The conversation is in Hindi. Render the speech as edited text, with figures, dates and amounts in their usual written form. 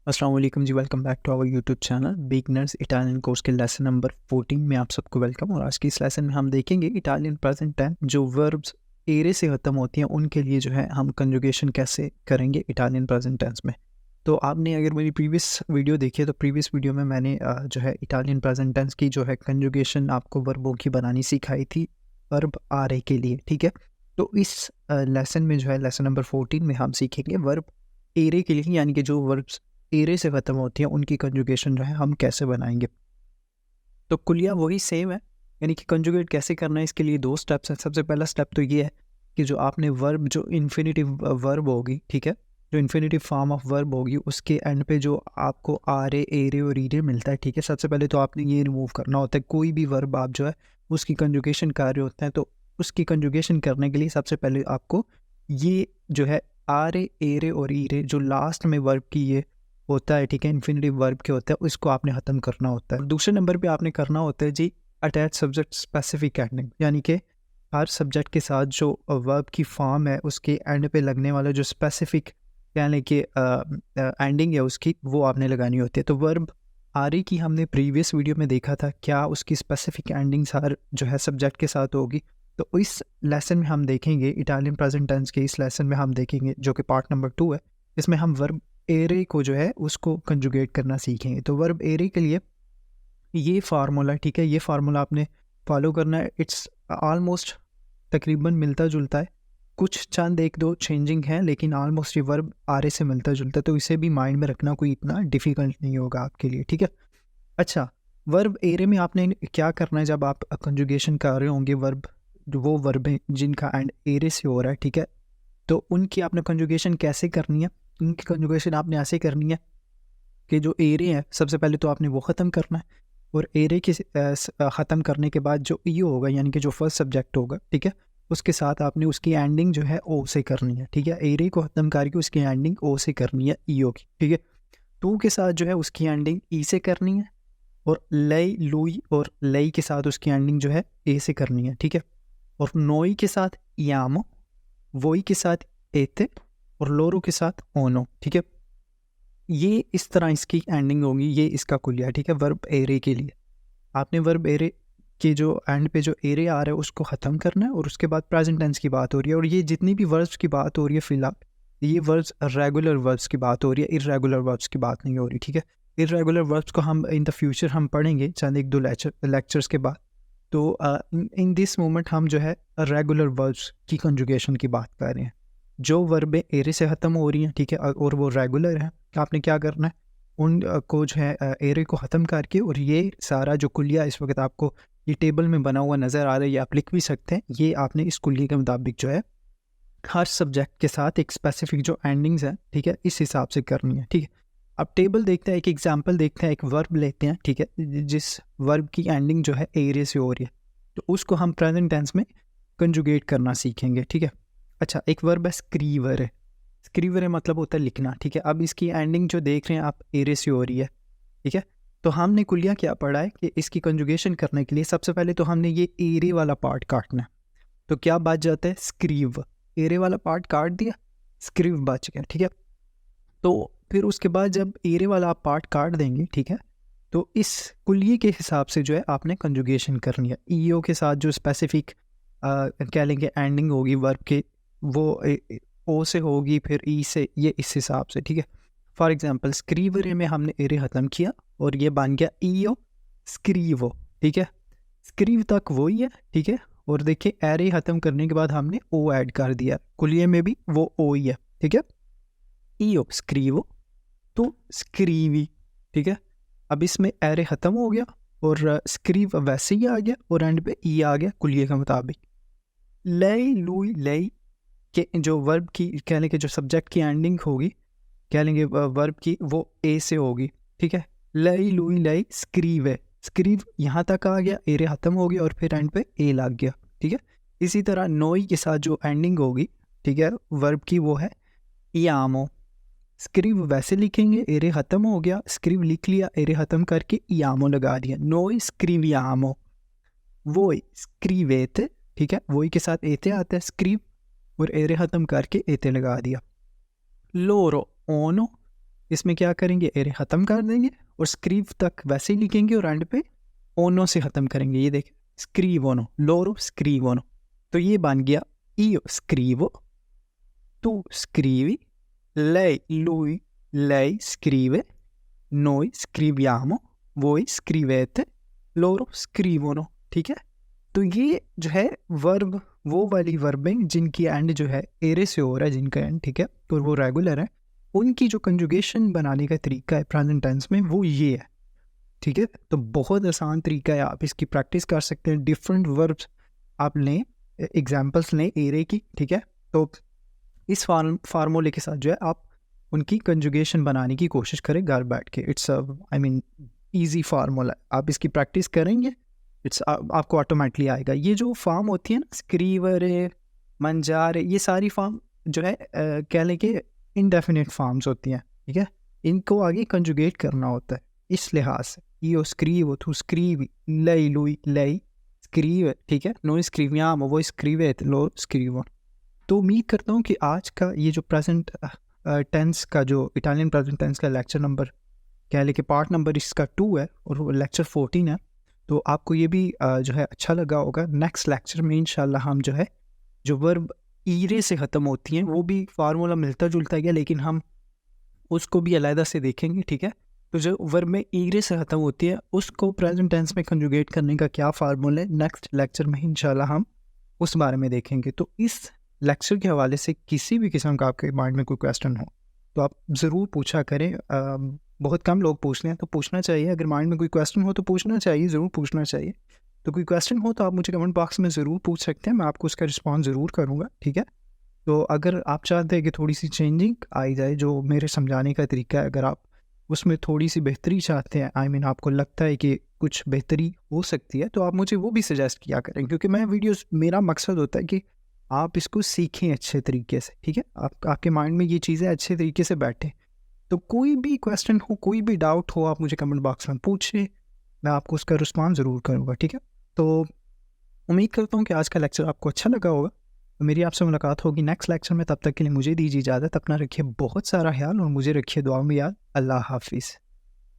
अस्सलाम वालेकुम जी, welcome back to our YouTube channel beginners Italian course के लेसन नंबर 14 में आप सबको वेलकम। और आज की इस लेसन में हम देखेंगे इटालियन प्रेजेंट टेंस जो वर्ब्स एरे से ख़त्म होती हैं उनके लिए जो है हम कंजुगेशन कैसे करेंगे इटालियन प्रेजेंट टेंस में। तो आपने अगर मेरी प्रीवियस वीडियो देखी है तो प्रीवियस वीडियो में मैंने जो है इटालियन प्रेजेंट टेंस की जो है कंजुगेशन आपको वर्बों की बनानी सिखाई थी वर्ब आरे के लिए, ठीक है। तो इस लेसन में जो है लेसन नंबर 14 में हम सीखेंगे वर्ब एरे के लिए, यानी कि जो वर्ब्स एरे से ख़त्म होती हैं उनकी कंजुगेशन जो है हम कैसे बनाएंगे। तो कुलिया वही सेम है, यानी कि कंजुगेट कैसे करना है इसके लिए दो स्टेप्स हैं। सबसे पहला स्टेप तो ये है कि जो आपने वर्ब जो इन्फिनिटिव वर्ब होगी, ठीक है, जो इन्फिनिटिव फॉर्म ऑफ वर्ब होगी उसके एंड पे जो आपको आरे एरे और ईरे मिलता है, ठीक है, सबसे पहले तो आपने ये रिमूव करना होता है। कोई भी वर्ब आप जो है उसकी कंजुगेशन कर रहे होते हैं तो उसकी कंजुगेशन करने के लिए सबसे पहले आपको ये जो है आरे एरे और ईरे जो लास्ट में वर्ब की ये होता है, ठीक है, इन्फिनिटिव वर्ब के होता है, उसको आपने ख़त्म करना होता है। दूसरे नंबर पे आपने करना होता है जी अटैच सब्जेक्ट स्पेसिफिक एंडिंग, यानी कि हर सब्जेक्ट के साथ जो वर्ब की फॉर्म है उसके एंड पे लगने वाला जो स्पेसिफिक यानी कि एंडिंग है उसकी वो आपने लगानी होती है। तो वर्ब आरी की हमने प्रीवियस वीडियो में देखा था क्या उसकी स्पेसिफिक एंडिंग्स हर जो है सब्जेक्ट के साथ होगी। तो इस लेसन में हम देखेंगे इटालियन प्रेजेंट टेंस के इस लेसन में हम देखेंगे जो कि पार्ट नंबर 2 है, इसमें हम वर्ब एरे को जो है उसको कंजुगेट करना सीखेंगे। तो वर्ब एरे के लिए ये फार्मूला, ठीक है, ये फार्मूला आपने फॉलो करना है। इट्स ऑलमोस्ट तकरीबन मिलता जुलता है, कुछ चंद एक दो चेंजिंग है लेकिन ऑलमोस्ट ये वर्ब आरे से मिलता जुलता है, तो इसे भी माइंड में रखना कोई इतना डिफ़िकल्ट नहीं होगा आपके लिए, ठीक है। अच्छा, वर्ब एरे में आपने क्या करना है जब आप कंजुगेशन कर रहे होंगे वर्ब, वो वर्ब जिनका एंड एरे से हो रहा है, ठीक है, तो उनकी आपने कंजुगेशन कैसे करनी है। उनकी कंजुगेशन आपने ऐसे करनी है कि जो एरे हैं सबसे पहले तो आपने वो ख़त्म करना है, और एरे के ख़त्म करने के बाद जो ई होगा यानी कि जो फर्स्ट सब्जेक्ट होगा, ठीक है, उसके साथ आपने उसकी एंडिंग जो है ओ से करनी है, ठीक है। एरे को ख़त्म करके उसकी एंडिंग ओ से करनी है ई ओ की, ठीक है। टू के साथ जो है उसकी एंडिंग ई से करनी है, और लई लुई और लई के साथ उसकी एंडिंग जो है ए से करनी है, ठीक है। और नोई के साथ यामो, वोई के साथ एते, और लोरो के साथ ओनो, ठीक है। ये इस तरह इसकी एंडिंग होगी, ये इसका कुलिया, ठीक है, वर्ब एरे के लिए। आपने वर्ब एरे के जो एंड पे जो एरे आ रहा है उसको ख़त्म करना है, और उसके बाद प्रेजेंट टेंस की बात हो रही है। और ये जितनी भी वर्ब्स की बात हो रही है फ़िलहाल ये वर्ब्स रेगुलर वर्ब्स की बात हो रही है, इर्रेगुलर वर्ब्स की बात नहीं हो रही, ठीक है। इर्रेगुलर वर्ब्स को हम इन द फ्यूचर हम पढ़ेंगे चंद एक दो लेक्चर्स के बाद। तो इन दिस मोमेंट हम जो है रेगुलर वर्ब्स की कंजुगेशन की बात कर रहे हैं, जो वर्बें एरे से ख़त्म हो रही हैं, ठीक है, और वो रेगुलर हैं। आपने क्या करना है, उन को जो है एरे को ख़त्म करके, और ये सारा जो कुलिया इस वक्त आपको ये टेबल में बना हुआ नज़र आ रहा है, ये आप लिख भी सकते हैं, ये आपने इस कुलिये के मुताबिक जो है हर सब्जेक्ट के साथ एक स्पेसिफिक जो एंडिंग्स हैं, ठीक है, इस हिसाब से करनी है, ठीक है। अब टेबल देखते हैं, एक एग्जांपल देखते हैं, एक वर्ब लेते हैं, ठीक है, जिस वर्ब की एंडिंग जो है एरे से हो रही है, तो उसको हम प्रेजेंट टेंस में कंजुगेट करना सीखेंगे, ठीक है। अच्छा, एक वर्ब है स्क्रीवर है, स्क्रीवर है मतलब होता है लिखना, ठीक है। अब इसकी एंडिंग जो देख रहे हैं आप एरे से हो रही है, ठीक है। तो हमने कुलिया क्या पढ़ा है कि इसकी कंजुगेशन करने के लिए सबसे पहले तो हमने ये एरे वाला पार्ट काटना है। तो क्या बच जाता है, स्क्रीव, एरे वाला पार्ट काट दिया, स्क्रीव बच गया, ठीक है। तो फिर उसके बाद जब एरे वाला आप पार्ट काट देंगे, ठीक है, तो इस कुलिये के हिसाब से जो है आपने कंजुगेशन करनी है। ईओ के साथ जो स्पेसिफिक कह लेंगे एंडिंग होगी वर्ब के, वो ओ से होगी, फिर ई से, ये इस हिसाब से, ठीक है। फॉर एग्जांपल स्क्रीवर में हमने एरे ख़त्म किया और ये बन गया ईओ स्क्रीवो, ठीक है। स्क्रीव तक वही है, ठीक है, और देखिए एरे ख़त्म करने के बाद हमने ओ ऐड कर दिया, कुलिये में भी वो ओ ही है, ठीक है। ईओ स्क्रीवो तो स्क्रीवी, ठीक है। अब इसमें एरे ख़त्म हो गया और स्क्रीव वैसे ही आ गया, और एंड पे ई आ गया कुलिये के मुताबिक। लई लुई लई के जो वर्ब की कह लेंगे जो सब्जेक्ट की एंडिंग होगी, कह लेंगे वर्ब की, वो ए से होगी, ठीक है। लई लुई लई स्क्रीव है, स्क्रीव यहाँ तक आ गया, एरे ख़त्म हो गया और फिर एंड पे ए लग गया, ठीक है। इसी तरह नोई के साथ जो एंडिंग होगी, ठीक है, वर्ब की, वो है यामो। स्क्रीव वैसे लिखेंगे, एरे ख़त्म हो गया, स्क्रीव लिख लिया, एरे ख़त्म करके यामो लगा दिया, नोई स्क्रीव यामो। वोई स्क्रीवेते, ठीक है, वोई के साथ एते आता है स्क्रीव, और एरे ख़त्म करके एते लगा दिया। लोरो ओनो, इसमें क्या करेंगे, एरे ख़त्म कर देंगे और स्क्रीव तक वैसे ही लिखेंगे और एंड पे ओनो से ख़त्म करेंगे। ये देखें, स्क्रीवोनो, लोरो स्क्रीवोनो। तो ये बन गया io scrivo, tu scrivi, lui lei scrive, noi scriviamo, voi scrivete, loro scrivono। ठीक है, तो ये जो है वर्ब, वो वाली वर्बें जिनकी एंड जो है एरे से हो रहा है, जिनका एंड ठीक है तो वो रेगुलर है, उनकी जो कंजुगेशन बनाने का तरीका है प्रेजेंट टेंस में वो ये है। ठीक है, तो बहुत आसान तरीका है, आप इसकी प्रैक्टिस कर सकते हैं। डिफरेंट वर्ब्स आप लें, एग्जाम्पल्स लें एरे की। ठीक है, तो इस फार्मूले के साथ जो है आप उनकी कंजुगेशन बनाने की कोशिश करें घर बैठ के। It's I mean easy formula, आप इसकी प्रैक्टिस करेंगे आपको ऑटोमेटिकली आएगा। ये जो फॉर्म होती है ना, स्क्रीवरे, मंजारे, ये सारी फॉर्म जो है कह लें कि इनडेफिनेट फॉर्म्स होती हैं। ठीक है, इनको आगे कंजुगेट करना होता है इस लिहाज से। io scrivo, tu scrivi, lei lui lei scrive। ठीक है, noi scriviamo, voi scrivete, loro scrivono। तो उम्मीद करता हूँ कि आज का ये जो प्रेजेंट टेंस का, जो इटालियन प्रेजेंट टेंस का लेक्चर नंबर कह लें कि पार्ट नंबर इसका 2 है और वो लेक्चर 14 है, तो आपको ये भी जो है अच्छा लगा होगा। नेक्स्ट लेक्चर में इंशाल्लाह हम जो है जो वर्ब ईरे से ख़त्म होती हैं, वो भी फार्मूला मिलता जुलता गया लेकिन हम उसको भी अलहदा से देखेंगे। ठीक है, तो जो वर्ब में ईरे से ख़त्म होती है उसको प्रेजेंट टेंस में कंजुगेट करने का क्या फार्मूला है, नेक्स्ट लेक्चर में इंशाल्लाह हम उस बारे में देखेंगे। तो इस लेक्चर के हवाले से किसी भी किस्म का आपके माइंड में कोई क्वेश्चन हो तो आप ज़रूर पूछा करें। बहुत कम लोग पूछते हैं, तो पूछना चाहिए। अगर माइंड में कोई क्वेश्चन हो तो पूछना चाहिए, ज़रूर पूछना चाहिए। तो कोई क्वेश्चन हो तो आप मुझे कमेंट बॉक्स में ज़रूर पूछ सकते हैं, मैं आपको उसका रिस्पॉन्स ज़रूर करूँगा। ठीक है, तो अगर आप चाहते हैं कि थोड़ी सी चेंजिंग आई जाए जो मेरे समझाने का तरीका है, अगर आप उसमें थोड़ी सी बेहतरी चाहते हैं, आई मीन आपको लगता है कि कुछ बेहतरी हो सकती है, तो आप मुझे वो भी सजेस्ट किया करें, क्योंकि मैं वीडियोस, मेरा मकसद होता है कि आप इसको सीखें अच्छे तरीके से। ठीक है, आपके माइंड में ये चीज़ें अच्छे तरीके से बैठें। तो कोई भी क्वेश्चन हो, कोई भी डाउट हो, आप मुझे कमेंट बॉक्स में पूछें, मैं आपको उसका रिस्पॉन्स ज़रूर करूँगा। ठीक है, तो उम्मीद करता हूँ कि आज का लेक्चर आपको अच्छा लगा होगा। तो मेरी आपसे मुलाकात होगी नेक्स्ट लेक्चर में, तब तक के लिए मुझे दीजिए इजाज़त। अपना रखिए बहुत सारा ख्याल और मुझे रखिए दुआ में याद। अल्लाह हाफिज़।